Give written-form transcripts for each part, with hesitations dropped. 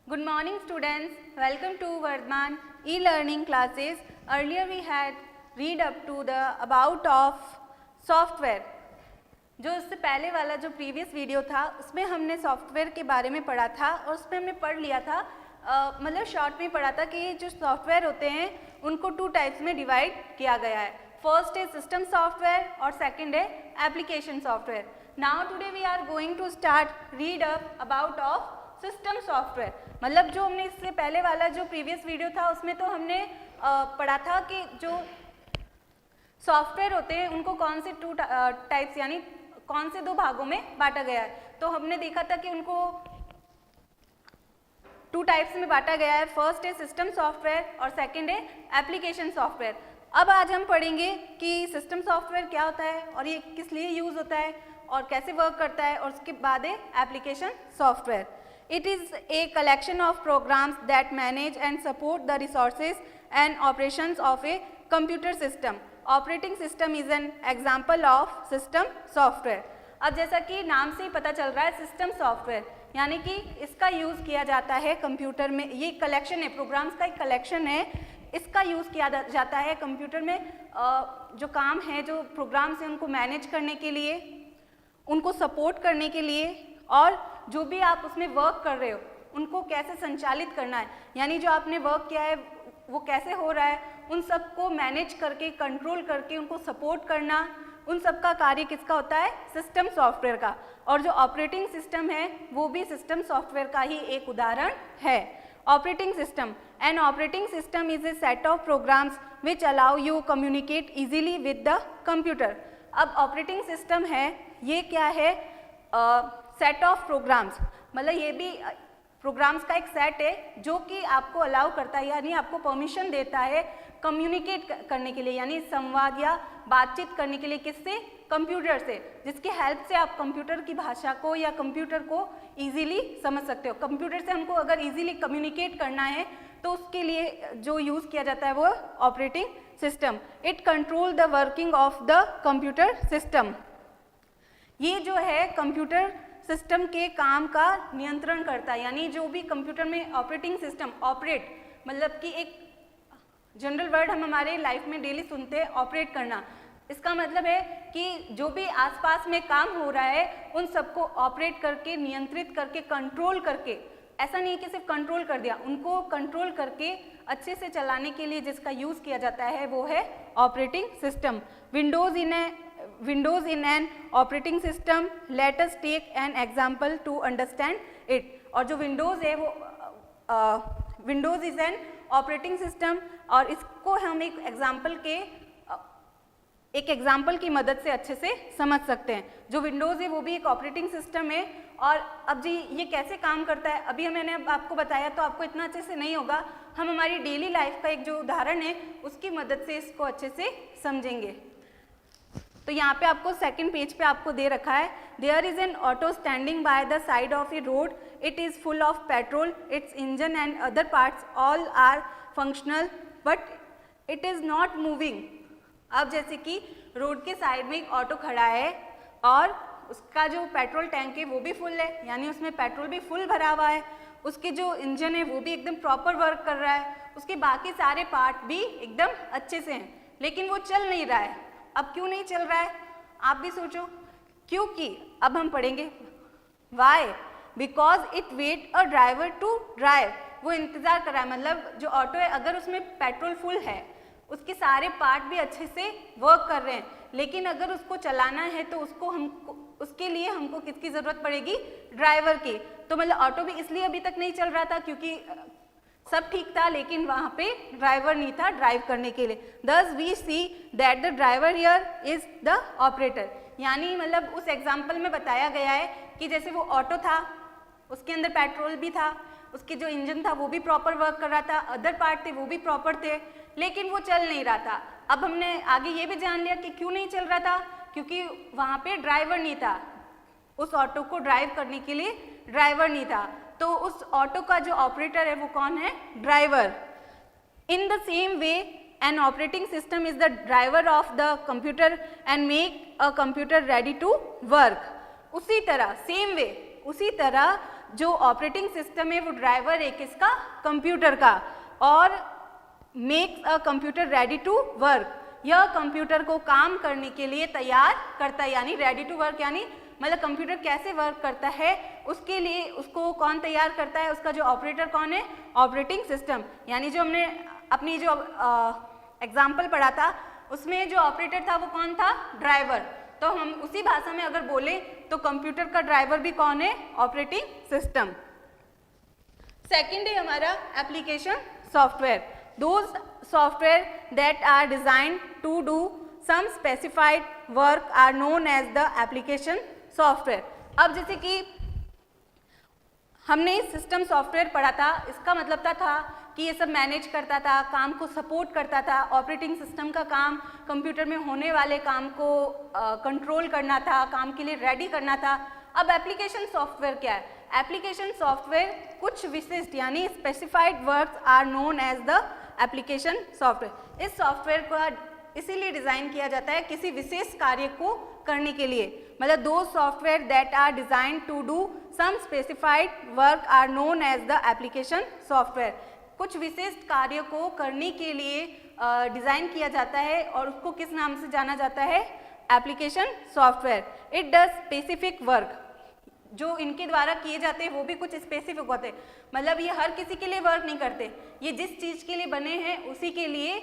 Good morning students, welcome to Vardhman e-learning classes. Earlier we had read up to the about of software. जो इससे पहले वाला जो previous video था उसमें हमने सॉफ्टवेयर के बारे में पढ़ा था और उसमें हमने पढ़ लिया था मतलब शॉर्ट में पढ़ा था कि जो सॉफ्टवेयर होते हैं उनको 2 टाइप्स में डिवाइड किया गया है. फर्स्ट है सिस्टम सॉफ्टवेयर और सेकंड है application software. Now today we are going to start read up about of system software. मतलब जो हमने इससे पहले वाला जो प्रीवियस वीडियो था उसमें तो हमने पढ़ा था कि जो सॉफ्टवेयर होते हैं उनको कौन से 2 टाइप्स यानी कौन से 2 भागों में बांटा गया है. तो हमने देखा था कि उनको 2 टाइप्स में बांटा गया है. फर्स्ट है सिस्टम सॉफ्टवेयर और सेकंड है एप्लीकेशन सॉफ्टवेयर. अब आज हम पढ़ेंगे कि सिस्टम सॉफ्टवेयर क्या होता है और ये किस लिए यूज होता है और कैसे वर्क करता है, और उसके बाद है application software. It is a collection of programs that manage and support the resources and operations of a computer system. Operating system is an example of system software. अब जैसा कि नाम से ही पता चल रहा है सिस्टम सॉफ्टवेयर यानी कि इसका यूज़ किया जाता है कंप्यूटर में. ये कलेक्शन है, प्रोग्राम्स का एक कलेक्शन है. इसका यूज़ किया जाता है कंप्यूटर में जो काम है, जो प्रोग्राम्स हैं उनको मैनेज करने के लिए, उनको सपोर्ट करने के लिए, और जो भी आप उसमें वर्क कर रहे हो उनको कैसे संचालित करना है, यानी जो आपने वर्क किया है वो कैसे हो रहा है, उन सबको मैनेज करके कंट्रोल करके उनको सपोर्ट करना, उन सब का कार्य किसका होता है, सिस्टम सॉफ्टवेयर का. और जो ऑपरेटिंग सिस्टम है वो भी सिस्टम सॉफ्टवेयर का ही एक उदाहरण है. Operating system, N operating system is a set of programs which allow you communicate easily with the computer. अब ऑपरेटिंग सिस्टम है, ये क्या है, सेट ऑफ प्रोग्राम्स, मतलब ये भी प्रोग्राम्स का एक सेट है जो कि आपको अलाउ करता है यानी आपको परमिशन देता है कम्युनिकेट करने के लिए, यानी संवाद या बातचीत करने के लिए. किससे, कंप्यूटर से, जिसके हेल्प से आप कंप्यूटर की भाषा को या कंप्यूटर को इजीली समझ सकते हो. कंप्यूटर से हमको अगर इजीली कम्युनिकेट करना है तो उसके लिए जो यूज़ किया जाता है वो operating system. It control the working of the computer system. ये जो है कंप्यूटर सिस्टम के काम का नियंत्रण करता है, यानी जो भी कंप्यूटर में ऑपरेटिंग सिस्टम, ऑपरेट मतलब कि एक जनरल वर्ड हम हमारे लाइफ में डेली सुनते हैं, ऑपरेट करना. इसका मतलब है कि जो भी आसपास में काम हो रहा है उन सबको ऑपरेट करके, नियंत्रित करके, कंट्रोल करके, ऐसा नहीं कि सिर्फ कंट्रोल कर दिया, उनको कंट्रोल करके अच्छे से चलाने के लिए जिसका यूज़ किया जाता है वो है operating system. Windows in an operating system. Let us take an example to understand it. और जो Windows है वो Windows is an operating system और इसको हम एक एग्जाम्पल की मदद से अच्छे से समझ सकते हैं. जो Windows है वो भी एक ऑपरेटिंग सिस्टम है. और अब जी ये कैसे काम करता है अभी मैंने अब आपको बताया तो आपको इतना अच्छे से नहीं होगा. हम हमारी डेली लाइफ का एक जो उदाहरण है उसकी मदद से इसको अच्छे से समझेंगे. तो यहाँ पे आपको सेकंड पेज पे आपको दे रखा है, there is an auto standing by the side of a road. It is full of petrol. Its engine and other parts all are functional but it is not moving. अब जैसे कि road के side में एक auto खड़ा है और उसका जो पेट्रोल टैंक है वो भी फुल है, यानी उसमें पेट्रोल भी फुल भरा हुआ है. उसके जो इंजन है वो भी एकदम प्रॉपर वर्क कर रहा है. उसके बाकी सारे पार्ट भी एकदम अच्छे से हैं, लेकिन वो चल नहीं रहा है. अब क्यों नहीं चल रहा है आप भी सोचो. क्योंकि अब हम पढ़ेंगे why. Because it wait a driver to drive. वो इंतज़ार कर रहा है, मतलब जो ऑटो है अगर उसमें पेट्रोल फुल है, उसके सारे पार्ट भी अच्छे से वर्क कर रहे हैं, लेकिन अगर उसको चलाना है तो उसके लिए हमको किसकी ज़रूरत पड़ेगी, ड्राइवर की. तो मतलब ऑटो भी इसलिए अभी तक नहीं चल रहा था क्योंकि सब ठीक था लेकिन वहाँ पे ड्राइवर नहीं था ड्राइव करने के लिए. Thus we see that the driver here is the operator. यानी मतलब उस एग्जाम्पल में बताया गया है कि जैसे वो ऑटो था, उसके अंदर पेट्रोल भी था, उसके जो इंजन था वो भी प्रॉपर वर्क कर रहा था, अदर पार्ट थे वो भी प्रॉपर थे, लेकिन वो चल नहीं रहा था. अब हमने आगे ये भी जान लिया कि क्यों नहीं चल रहा था, क्योंकि वहाँ पे ड्राइवर नहीं था. उस ऑटो को ड्राइव करने के लिए ड्राइवर नहीं था. तो उस ऑटो का जो ऑपरेटर है वो कौन है, driver. In the same way an operating system is the driver of the computer and make a computer ready to work. उसी तरह, सेम वे, उसी तरह जो ऑपरेटिंग सिस्टम है वो ड्राइवर है किसका, कंप्यूटर का, और makes a computer ready to work, यह कंप्यूटर को काम करने के लिए तैयार करता है, यानी रेडी टू वर्क यानी मतलब कंप्यूटर कैसे वर्क करता है उसके लिए उसको कौन तैयार करता है, उसका जो ऑपरेटर कौन है, ऑपरेटिंग सिस्टम। यानी जो हमने अपनी जो एग्जाम्पल पढ़ा था उसमें जो ऑपरेटर था वो कौन था, ड्राइवर। तो हम उसी भाषा में अगर बोले तो कंप्यूटर का ड्राइवर भी कौन है, ऑपरेटिंग सिस्टम। सेकेंड है हमारा application software, those software that are designed to do some specified work are known as the application software. अब जैसे कि हमने सिस्टम सॉफ्टवेयर पढ़ा था, इसका मतलब था कि ये सब मैनेज करता था, काम को सपोर्ट करता था, ऑपरेटिंग सिस्टम का काम कंप्यूटर में होने वाले काम को कंट्रोल करना था, काम के लिए रेडी करना था। अब एप्लीकेशन सॉफ्टवेयर क्या है, एप्लीकेशन सॉफ्टवेयर कुछ विशिष्ट यानी specified works are known as the application software. इस सॉफ्टवेयर को इसीलिए डिज़ाइन किया जाता है किसी विशेष कार्य को करने के लिए, मतलब दो software that are design to do some specified work are known as the application software. कुछ विशिष्ट कार्य को करने के लिए डिज़ाइन किया जाता है और उसको किस नाम से जाना जाता है, application software. It does specific work, जो इनके द्वारा किए जाते हैं वो भी कुछ स्पेसिफिक होते हैं, मतलब ये हर किसी के लिए वर्क नहीं करते, ये जिस चीज़ के लिए बने हैं उसी के लिए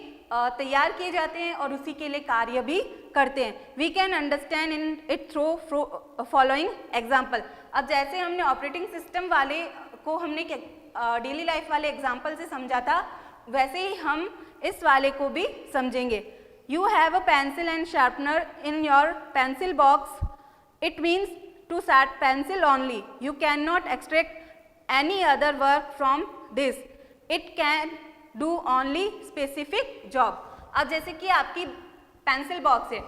तैयार किए जाते हैं और उसी के लिए कार्य भी करते हैं। We can understand in it through following example. अब जैसे हमने ऑपरेटिंग सिस्टम वाले को हमने डेली लाइफ वाले एग्जाम्पल से समझा था, वैसे ही हम इस वाले को भी समझेंगे। You have a pencil and sharpener in your pencil box, it means to set pencil only, you cannot extract any other work from this, it can do only specific job। अब जैसे कि आपकी पेंसिल बॉक्स है,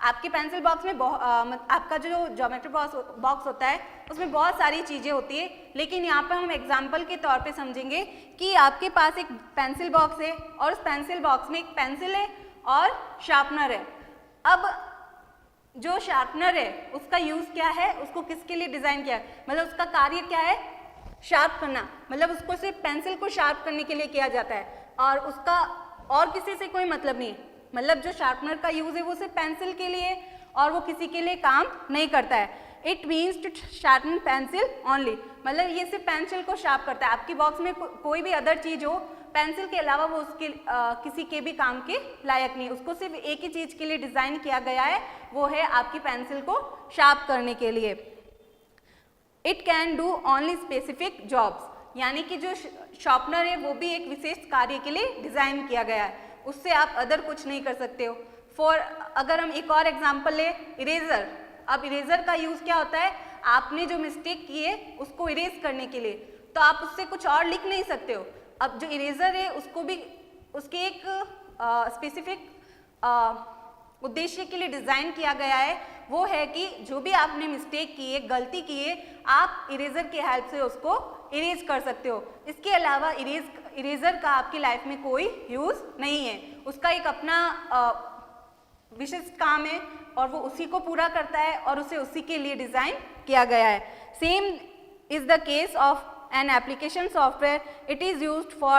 आपकी pencil box में आपका जो geometry box होता है उसमें बहुत सारी चीज़ें होती है, लेकिन यहाँ पर हम एग्जाम्पल के तौर पे समझेंगे कि आपके पास एक पेंसिल बॉक्स है और उस पेंसिल बॉक्स में एक पेंसिल है और शार्पनर है। अब जो शार्पनर है उसका यूज़ क्या है, उसको किसके लिए डिज़ाइन किया है, मतलब उसका कार्य क्या है, शार्प करना, मतलब उसको सिर्फ पेंसिल को शार्प करने के लिए किया जाता है और उसका और किसी से कोई मतलब नहीं है। मतलब जो शार्पनर का यूज़ है वो सिर्फ पेंसिल के लिए और वो किसी के लिए काम नहीं करता है। It means to sharpen pencil only, मतलब ये सिर्फ पेंसिल को शार्प करता है। आपकी बॉक्स में कोई भी अदर चीज़ हो पेंसिल के अलावा वो उसके किसी के भी काम के लायक नहीं, उसको सिर्फ एक ही चीज़ के लिए डिज़ाइन किया गया है, वो है आपकी पेंसिल को शार्प करने के लिए। It can do only specific jobs, यानी कि जो शार्पनर है वो भी एक विशेष कार्य के लिए डिज़ाइन किया गया है, उससे आप अदर कुछ नहीं कर सकते हो। फॉर अगर हम एक और एग्जाम्पल ले, इरेजर। अब इरेजर का यूज़ क्या होता है, आपने जो मिस्टेक की है उसको इरेज करने के लिए, तो आप उससे कुछ और लिख नहीं सकते हो। अब जो इरेजर है उसको भी उसके एक स्पेसिफिक उद्देश्य के लिए डिज़ाइन किया गया है, वो है कि जो भी आपने मिस्टेक की है, गलती की है, आप इरेजर के हेल्प से उसको इरेज कर सकते हो। इसके अलावा इरेजर का आपकी लाइफ में कोई यूज़ नहीं है, उसका एक अपना विशिष्ट काम है और वो उसी को पूरा करता है और उसे उसी के लिए डिज़ाइन किया गया है। Same is the case of an application software, it is used for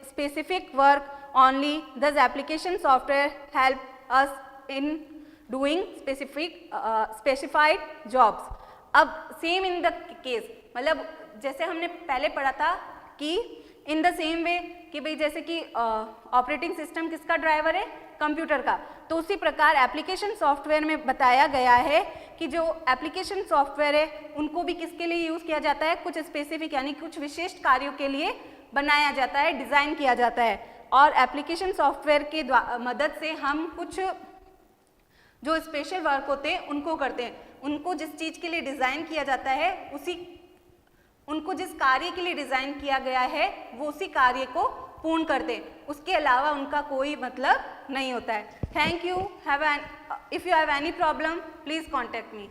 specific work only, thus application software help us in doing specified jobs। अब same in the case, मतलब जैसे हमने पहले पढ़ा था कि in the same way कि भाई जैसे कि ऑपरेटिंग सिस्टम किसका ड्राइवर है, कंप्यूटर का, तो उसी प्रकार एप्लीकेशन सॉफ्टवेयर में बताया गया है कि जो एप्लीकेशन सॉफ्टवेयर है उनको भी किसके लिए यूज़ किया जाता है, कुछ स्पेसिफिक यानी कुछ विशिष्ट कार्यों के लिए बनाया जाता है, डिज़ाइन किया जाता है। और एप्लीकेशन सॉफ्टवेयर के मदद से हम कुछ जो स्पेशल वर्क होते हैं उनको करते हैं, उनको जिस चीज़ के लिए डिज़ाइन किया जाता है उनको जिस कार्य के लिए डिज़ाइन किया गया है वो उसी कार्य को पूर्ण करते हैं, उसके अलावा उनका कोई मतलब नहीं होता है। Thank you. If you have any problem please contact me.